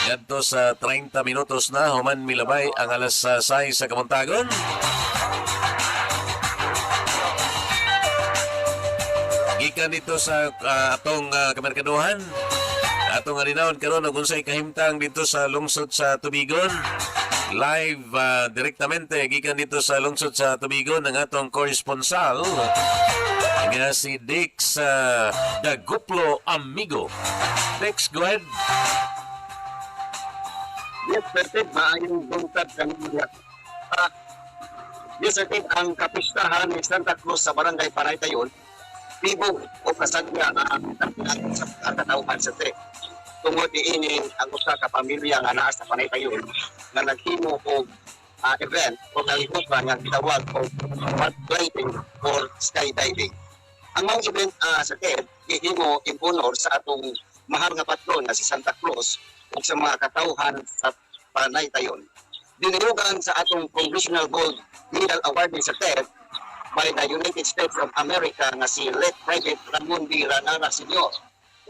Ngadto sa 30 minutos na human milabay ang alas 6 sa Kamuntagon. Gikan dito sa atong kamerkaduhan. Atong alinawon karon og unsay kahimtang dito sa lungsod sa Tubigon. Live direktamente gikan dito sa lungsod sa Tubigon ang atong corresponsal nga si Dix Daguplo Amigo. Dix, go ahead. Yes, Sertib, maayong buntag kanina. Yes, Sertib, ang kapistahan ni Santa Cruz sa Barangay Panaytayon, Tibo o kasadya ang tagpinan sa katauhan sa Sertib. Tungod diinin ang usa ka pamilya nga naa sa Panaytayon na naghimo og event o kalihutan nga gitawag og paragliding or skydiving. Ang mga event sa Sertib, gihimo in honor sa atong mahal nga patron na si Santa Cruz ug sa mga katauhan sa Panaytayon. Dinilugan sa atong Congressional Gold Medal Award sa TED by the United States of America nga si late Private Ramon B. Ranara Sr.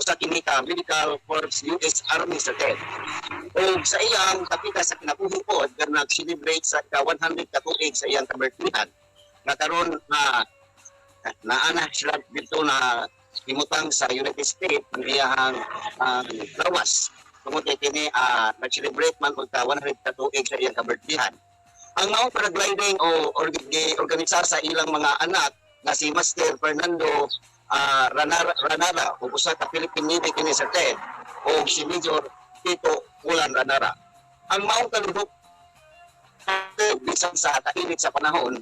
usa kini ka Medical Corps US Army sa TED. O sa iyang kapita sa kinabuhi pod nga nag-celebrate sa 100 ka tuig sa iyang kabirthdayan. Nga karon naana sila dito na himutang sa United States ang iyang lawas. Tungod kini nag-celebrate man og 100 ka tuig sa iyang kabirthdayan. Ang maong paragliding o organisar sa ilang mga anak na si Master Fernando Ranara o usa ka Philippine Navy kini sa TED o si Major Tito Ulan Ranara. Ang maong kalubok bisan sa kainit sa panahon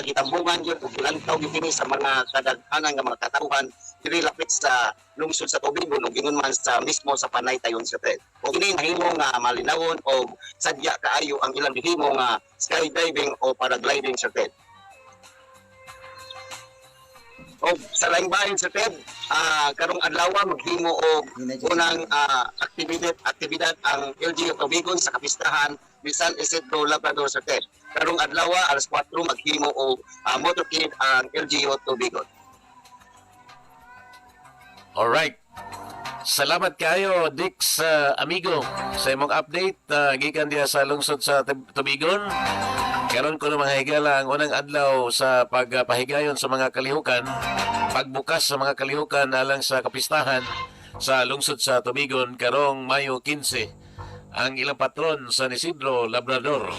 gitambungan yun o gilantaw kini sa mga kadaghanan nga mga katauhan diri lapit sa lungsod sa Tubigon o gingon man sa mismo sa Panaytayon sa TED. O kini nahimo nga malinawon o sadya kaayo ang ilang gihimo nga skydiving o paragliding sa TED. O sa laing bahin sa TED, karong adlaw maghimo og unang aktibidad ang LGU Tubigon sa kapistahan San Isidro Labrador sa TED. Karong adlaw alas 4 maghimo og motorcade ang LGU Tubigon. Alright. Salamat kayo, Dix Amigo, sa imong update gikan diha sa lungsod sa Tubigon. Karon ko mga higala ang unang adlaw sa pagpahigayon sa mga kalihukan, pagbukas sa mga kalihukan alang sa kapistahan sa lungsod sa Tubigon karong Mayo 15 ang ilang patron San Isidro Labrador.